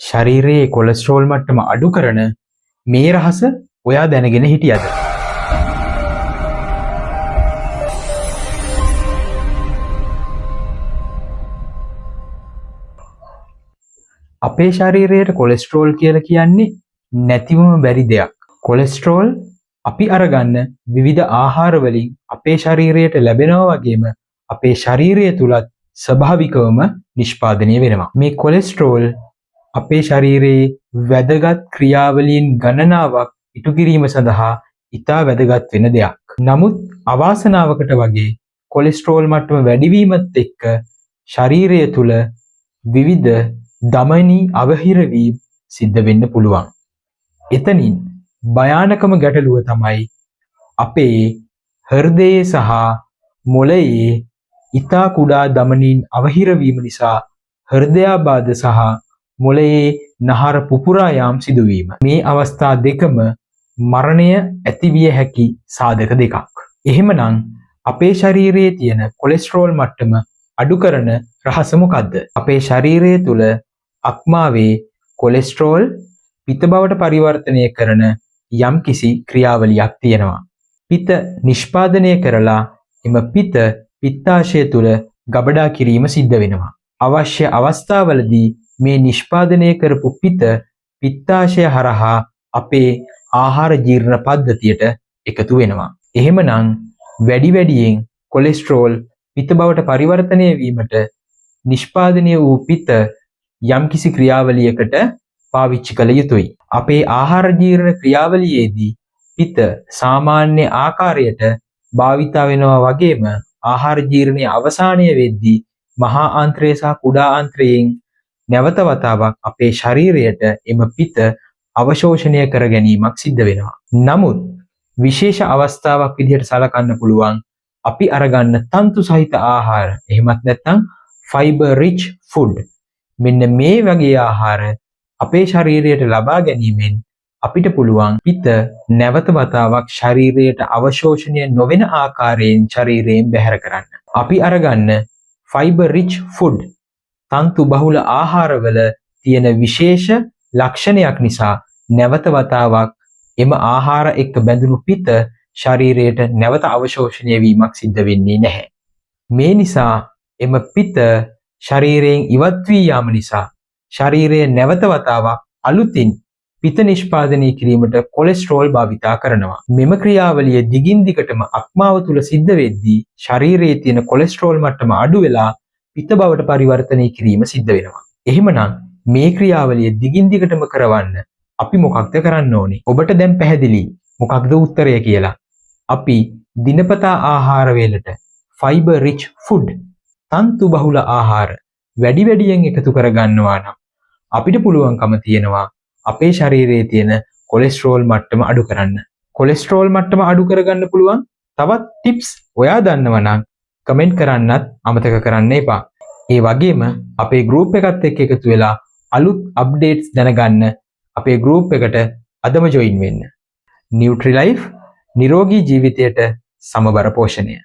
ශරීරයේ කොලෙස්ටරෝල් මට්ටම අඩු කරන මේ රහස ඔයා දැනගෙන හිටියද? අපේ ශරීරයට කොලෙස්ටරෝල් කියලා කියන්නේ නැතිවම බැරි දෙයක්. කොලෙස්ටරෝල් අපි අරගන්න විවිධ ආහාර වලින් අපේ ශරීරයට ලැබෙනවා වගේම අපේ ශරීරය තුලත් ස්වභාවිකවම නිෂ්පාදනය වෙනවා. මේ කොලෙස්ටරෝල් අපේ ශරීරයේ වැදගත් ක්‍රියාවලීන් ගණනාවක් ඉටු කිරීම සඳහා ඉතා වැදගත් වෙන දෙයක්. නමුත් අවාසනාවකට වගේ කොලෙස්ටරෝල් මට්ටම වැඩිවීමත් එක්ක ශරීරය තුල විවිධ දමනී අවහිර වීම සිද්ධ වෙන්න පුළුවන්. එතනින් භයානකම ගැටලුව තමයි අපේ හෘදයේ සහ මොළයේ ඉතා කුඩා දමනීන් අවහිර වීම නිසා හෘදයාබාධ සහ මොළයේ නහර පුපුරා යාම සිදුවීම. මේ අවස්ථා දෙකම මරණය ඇතිවිය හැකි සාධක දෙකක්. එහෙමනම් අපේ ශරීරයේ තියෙන කොලෙස්ටරෝල් මට්ටම අඩු කරන රහස මොකද්ද? අපේ ශරීරය තුල අක්මාවේ කොලෙස්ටරෝල් පිත බවට පරිවර්තනය කරන යම් කිසි ක්‍රියාවලියක් තියෙනවා. පිත නිෂ්පාදනය කරලා එම පිත පිත්තාශය තුල ගබඩා කිරීම සිද්ධ වෙනවා. අවශ්‍ය අවස්ථාවලදී මේ නිෂ්පාදනය කරපු පිත පිත්තාශය හරහා අපේ ආහාර ජීර්ණ පද්ධතියට එකතු වෙනවා. එහෙමනම් වැඩියෙන් කොලෙස්ටරෝල් පිත බවට පරිවර්තනය වීමට නිෂ්පාදනය වූ පිත යම්කිසි ක්‍රියාවලියකට පාවිච්චි කළ යුතුයි. අපේ ආහාර ජීර්ණ ක්‍රියාවලියේදී පිත සාමාන්‍ය ආකාරයට භාවිතා වෙනවා වගේම ආහාර ජීර්ණයේ අවසානය වෙද්දී මහා ආන්ත්‍රය සහ කුඩා ආන්ත්‍රයෙන් නැවත වතාවක් අපේ ශරීරයට එම පිත අවශෝෂණය කර ගැනීමක් සිද්ධ වෙනවා. නමුත් විශේෂ අවස්ථාවක් විදිහට සලකන්න පුළුවන් අපි අරගන්න තන්තු සහිත ආහාර, එහෙමත් නැත්නම් fiber rich food. මෙන්න මේ වගේ ආහාර අපේ ශරීරයට ලබා ගැනීමෙන් අපිට පුළුවන් පිත නැවත වතාවක් ශරීරයට අවශෝෂණය නොවන ආකාරයෙන් ශරීරයෙන් බැහැර කරන්න. අපි අරගන්න fiber rich food තන්තු බහුල ආහාරවල තියෙන විශේෂ ලක්ෂණයක් නිසා නැවත වතාවක් එම ආහාර එක්ක බැඳුණු පිත ශරීරයට නැවත අවශෝෂණය වීමක් සිද්ධ වෙන්නේ නැහැ. මේ නිසා එම පිත ශරීරයෙන් ඉවත් වී යාම නිසා ශරීරය නැවත වතාවක් අලුතින් පිත නිෂ්පාදනය කිරීමට කොලෙස්ටරෝල් භාවිතා කරනවා. මෙම ක්‍රියාවලිය දිගින් දිගටම අක්මාව තුල සිද්ධ වෙද්දී ශරීරයේ තියෙන කොලෙස්ටරෝල් මට්ටම අඩු වෙලා පිත බවට පරිවර්තනය කිරීම සිද්ධ වෙනවා. එහෙමනම් මේ ක්‍රියාවලිය දිගින් දිගටම කරවන්න අපි මොකක්ද කරන්න ඕනේ? ඔබට දැන් පැහැදිලි මොකක්ද උත්තරය කියලා. අපි දිනපතා ආහාර වේලට fiber rich food තන්තු බහුල ආහාර වැඩියෙන් එකතු කරගන්නවා නම් අපිට පුළුවන්කම තියෙනවා අපේ ශරීරයේ තියෙන කොලෙස්ටරෝල් මට්ටම අඩු කරන්න. කොලෙස්ටරෝල් මට්ටම අඩු කරගන්න පුළුවන් තවත් ටිප්ස් ඔයා දන්නවා නම් කමෙන්ට් කරන්නත් අමතක කරන්න එපා. ඒ වගේම අපේ ගෲප් එකත් එක්ක එකතු වෙලා අලුත් අප්ඩේට්ස් දැනගන්න අපේ ගෲප් එකට අදම ජොයින් වෙන්න. නියුට්‍රිලයිෆ් නිරෝගී ජීවිතයට සමබර පෝෂණය.